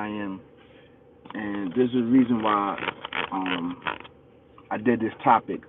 am, and there's a reason why um, I did this topic.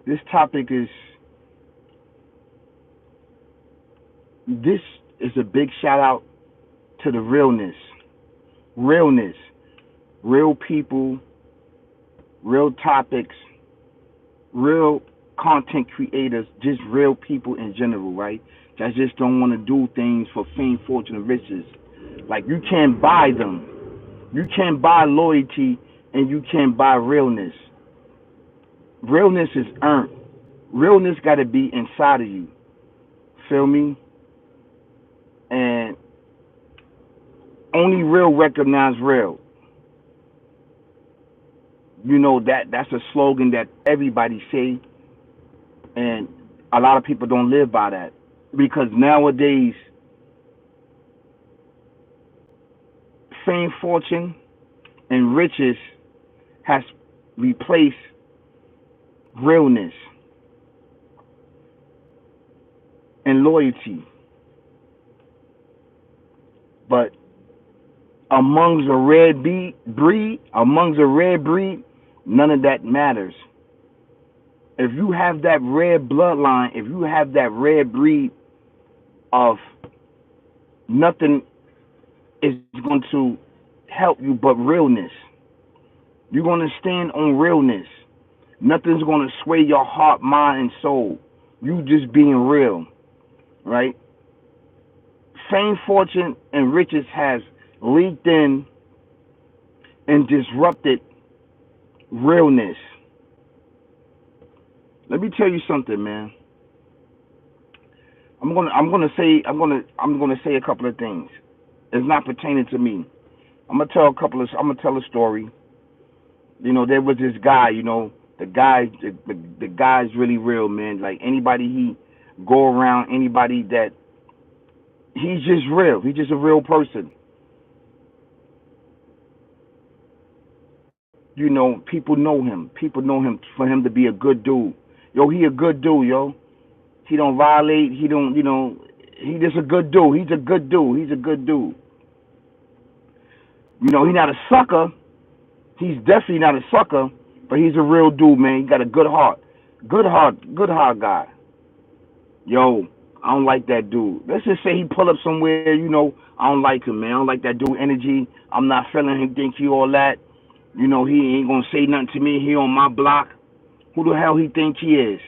This topic is this is a big shout out to the realness, real people, real topics, real content creators, just real people in general, right? That just don't want to do things for fame, fortune, and riches. Like you can't buy them. You can't buy loyalty, and you can't buy realness. Realness is earned. Realness got to be inside of you. Feel me? And only real recognize real. You know that's a slogan that everybody say, and a lot of people don't live by that because nowadays fame, fortune, and riches has replaced realness and loyalty. But amongst a rare breed, none of that matters. If you have that rare bloodline, if you have that rare breed of nothing is going to help you but realness. You're going to stand on realness. Nothing's going to sway your heart, mind, and soul. You just being real, right? Fame, fortune, and riches has leaked in and disrupted realness. Let me tell you something, man. I'm gonna say a couple of things. It's not pertaining to me. I'm gonna tell a story. You know, there was this guy. You know, the guy's really real, man. Like anybody he go around, anybody that he's just real. He's just a real person. You know, people know him. People know him for him to be a good dude. Yo, he a good dude, yo. He don't violate. He don't, you know, he just a good dude. He's a good dude. He's a good dude. You know, he's not a sucker. He's definitely not a sucker, but he's a real dude, man. He got a good heart. Good heart guy. Yo, I don't like that dude. Let's just say he pull up somewhere, you know, I don't like him, man. I don't like that dude energy. I'm not feeling him, think he all that. You know, he ain't gonna say nothing to me. He on my block. Who the hell he think he is?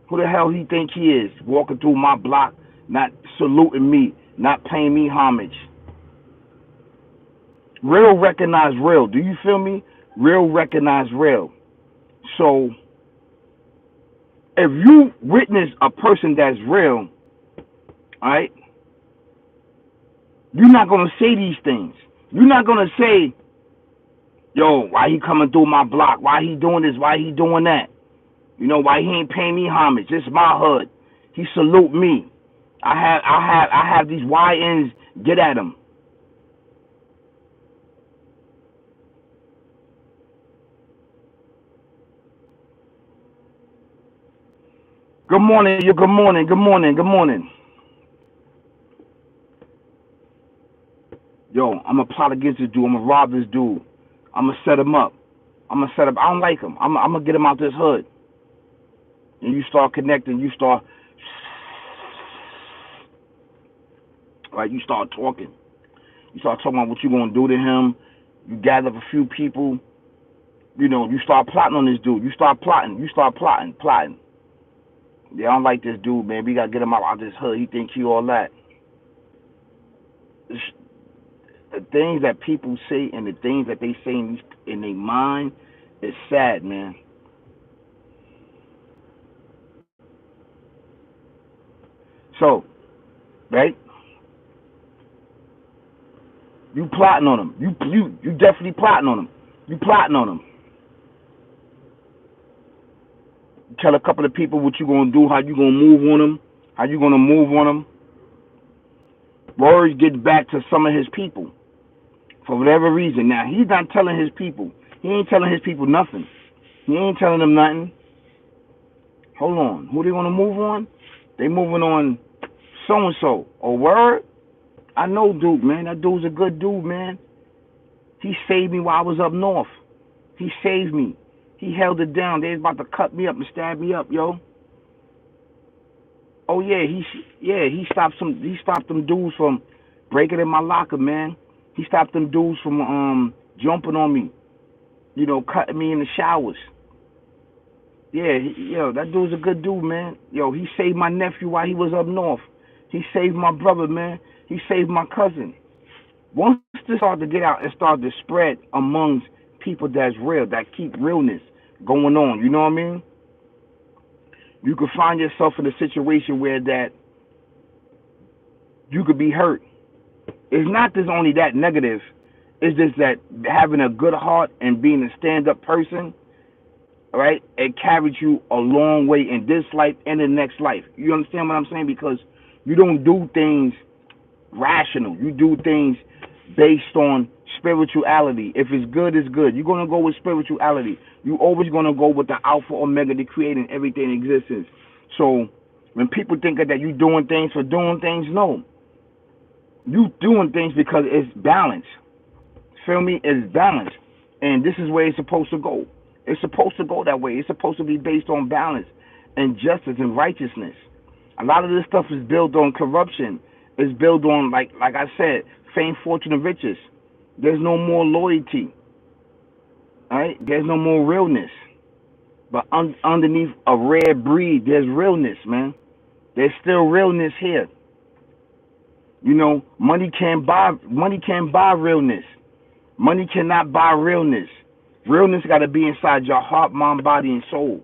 Who the hell he think he is? Walking through my block, not saluting me, not paying me homage. Real recognize real. Do you feel me? Real recognize real. So if you witness a person that's real, all right, you're not gonna say these things. You're not gonna say, yo, why he coming through my block? Why he doing this? Why he doing that? You know, why he ain't paying me homage? This is my hood. He salute me. I have these YNs get at him. Good morning, you good morning, good morning, good morning. Yo, I'm gonna plot against this dude. I'm gonna rob this dude. I'm gonna set him up. I don't like him. I'm gonna get him out this hood. And you start connecting. You start, right? You start talking. You start talking about what you gonna do to him. You gather up a few people. You know, you start plotting on this dude. You start plotting. You start plotting. Yeah, I don't like this dude, man. We gotta get him out this hood. He think he all that. The things that people say and the things that they say in their mind is sad, man. So, right? You plotting on them. You definitely plotting on them. You plotting on them. You tell a couple of people what you gonna do, how you gonna move on them, how you gonna move on them. Words get back to some of his people for whatever reason. Now he's not telling his people. He ain't telling his people nothing. He ain't telling them nothing. Hold on. Who they gonna move on? They moving on so and so. A word? I know Duke, man. That dude's a good dude, man. He saved me while I was up north. He saved me. He held it down. They was about to cut me up and stab me up, yo. Oh yeah, he stopped them dudes from breaking in my locker, man. He stopped them dudes from jumping on me, cutting me in the showers. Yeah, yo, that dude's a good dude, man. Yo, he saved my nephew while he was up north. He saved my brother, man. He saved my cousin. Once this started to get out and start to spread amongst people that's real, that keep realness going on, you know what I mean? You could find yourself in a situation where that you could be hurt. It's not just only that negative. It's just that having a good heart and being a stand-up person, right? It carries you a long way in this life and the next life. You understand what I'm saying? Because you don't do things rational. You do things based on spirituality. If it's good, it's good. You're gonna go with spirituality. You always gonna go with the Alpha Omega, the creating everything in existence. So when people think that you doing things for doing things, no. You doing things because it's balance. Feel me? It's balance. And this is where it's supposed to go. It's supposed to go that way. It's supposed to be based on balance and justice and righteousness. A lot of this stuff is built on corruption. It's built on, like I said, fame, fortune, and riches. There's no more loyalty. All right? There's no more realness. But underneath a rare breed, there's realness, man. There's still realness here. Money can't buy realness. Money cannot buy realness. Realness got to be inside your heart, mind, body, and soul.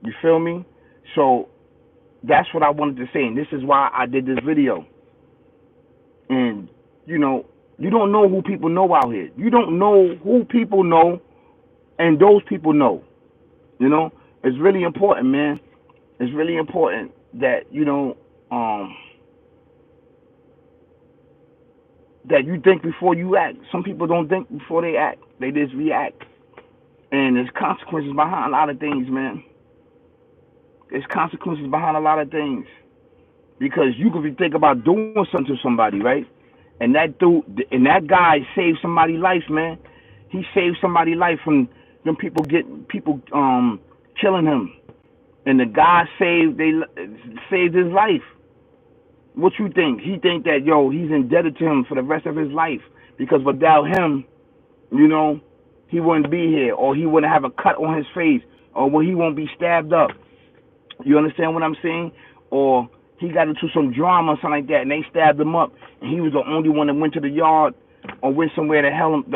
You feel me? So that's what I wanted to say, and this is why I did this video. And you don't know who people know out here. You don't know who people know, and those people know. It's really important, man. It's really important that that you think before you act. Some people don't think before they act. They just react. And there's consequences behind a lot of things, man. There's consequences behind a lot of things. Because you could think about doing something to somebody, right? And that guy saved somebody's life, man. He saved somebody's life from them people killing him. And the guy saved his life. What you think? He think that he's indebted to him for the rest of his life because without him, he wouldn't be here, or he wouldn't have a cut on his face, or he won't be stabbed up. You understand what I'm saying? Or he got into some drama or something like that, and they stabbed him up, and he was the only one that went to the yard or went somewhere to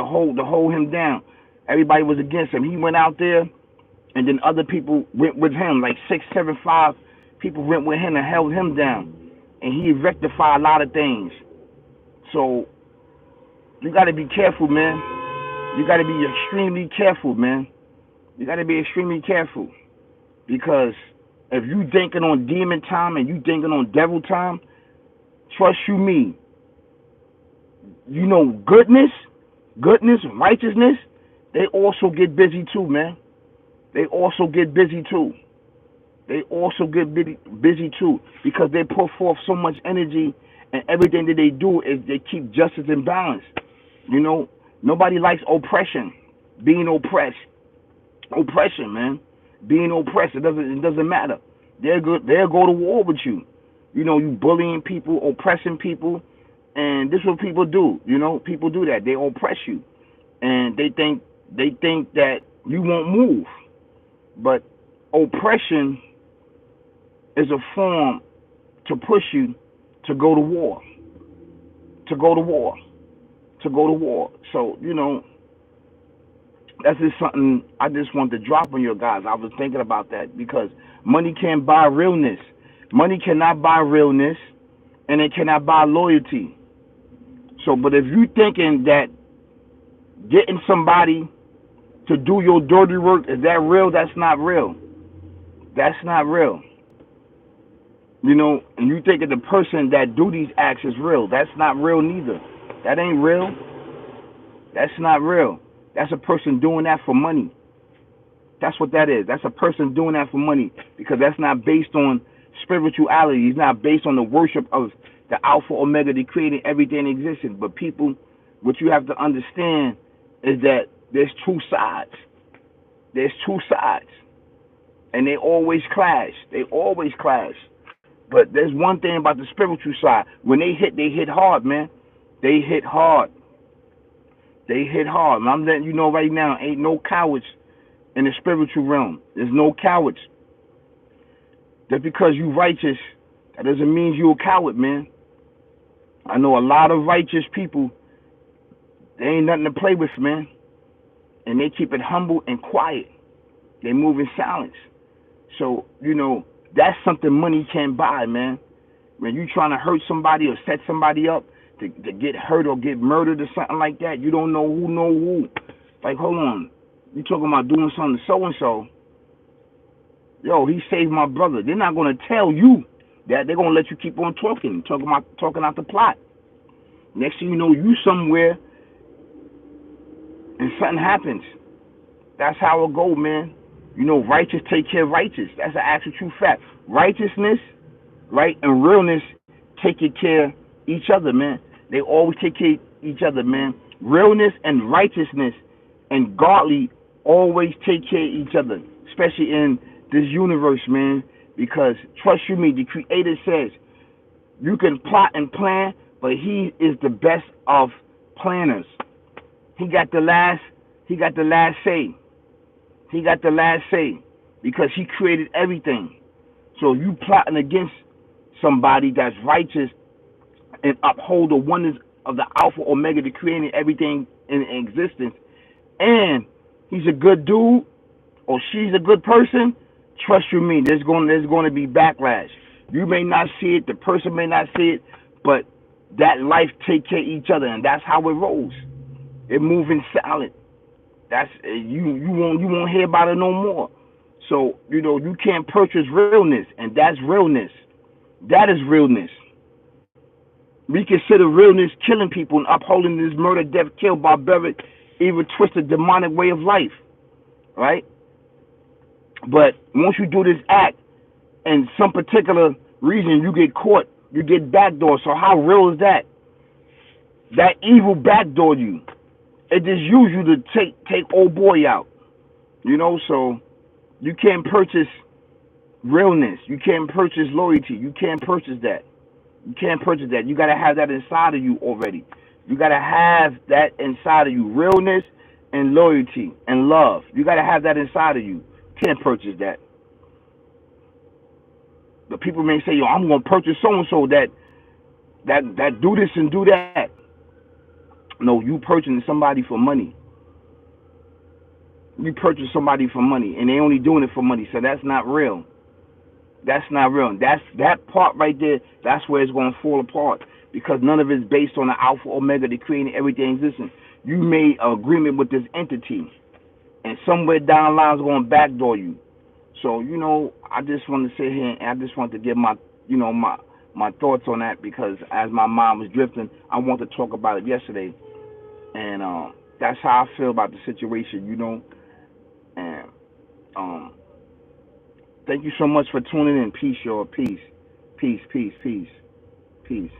hold him down. Everybody was against him. He went out there, and then other people went with him, like 6, 7, 5 people went with him and held him down, and he rectified a lot of things. So you got to be careful, man. You got to be extremely careful, man. You got to be extremely careful, because if you thinking on demon time and you thinking on devil time, trust you me, goodness, righteousness, they also get busy too, man. They also get busy too. They also get busy too, because they put forth so much energy, and everything that they do is they keep justice and balance. Nobody likes oppression, being oppressed. Oppression, man. Being oppressed, it doesn't matter. They'll go to war with you. You bullying people, oppressing people, and this is what people do. People do that. They oppress you, and they think that you won't move. But oppression is a form to push you to go to war. So that's just something I just want to drop on you guys. I was thinking about that, because money can't buy realness. Money cannot buy realness, and it cannot buy loyalty. So, but if you thinking that getting somebody to do your dirty work, is that real? That's not real. That's not real. And you think that the person that do these acts is real. That's not real neither. That ain't real. That's not real. That's a person doing that for money. That's what that is. That's a person doing that for money, because that's not based on spirituality. It's not based on the worship of the Alpha Omega, the creating everything existing. But people, what you have to understand is that there's two sides. There's two sides, and they always clash. They always clash. But there's one thing about the spiritual side. When they hit hard, man. They hit hard. They hit hard. And I'm letting you know right now, ain't no cowards in the spiritual realm. There's no cowards. Just because you righteous, that doesn't mean you a coward, man. I know a lot of righteous people. They ain't nothing to play with, man. And they keep it humble and quiet. They move in silence. So, that's something money can't buy, man. When you trying to hurt somebody or set somebody up to get hurt or get murdered or something like that, you don't know who. Like, hold on. You talking about doing something to so-and-so. Yo, he saved my brother. They're not going to tell you that. They're going to let you keep on talking out the plot. Next thing you know, you somewhere and something happens. That's how it go, man. Righteous take care of righteous. That's an actual true fact. Righteousness, right, and realness take care of each other, man. They always take care of each other, man. Realness and righteousness and godly always take care of each other, especially in this universe, man. Because trust you me, the Creator says you can plot and plan, but He is the best of planners. He got the last say. He got the last say because He created everything. So you plotting against somebody that's righteous and uphold the oneness of the Alpha Omega, the creating everything in existence, and he's a good dude or she's a good person, trust you me, there's going to be backlash. You may not see it, the person may not see it, but that life take care of each other, and that's how it rolls. It moving silent. That's you won't hear about it no more. So you can't purchase realness, and that's realness. That is realness. We consider realness killing people and upholding this murder, death, kill, barbaric, evil, twisted, demonic way of life, right? But once you do this act, and some particular reason you get caught, you get backdoor. So how real is that? That evil backdoor you. It just use you to take old boy out. So you can't purchase realness. You can't purchase loyalty. You can't purchase that. You can't purchase that. You gotta have that inside of you already. You gotta have that inside of you. Realness and loyalty and love. You gotta have that inside of you. Can't purchase that. But people may say, yo, I'm gonna purchase so and so that do this and do that. No, you purchasing somebody for money. You purchase somebody for money, and they only doing it for money. So that's not real. That's not real. That's that part right there. That's where it's going to fall apart because none of it's based on the Alpha Omega, the creating everything existing. You made an agreement with this entity, and somewhere down the line is going to backdoor you. So I just want to sit here and I just want to give my my thoughts on that because as my mind was drifting, I want to talk about it yesterday, and that's how I feel about the situation. And thank you so much for tuning in. Peace, y'all. Peace, peace, peace, peace, peace.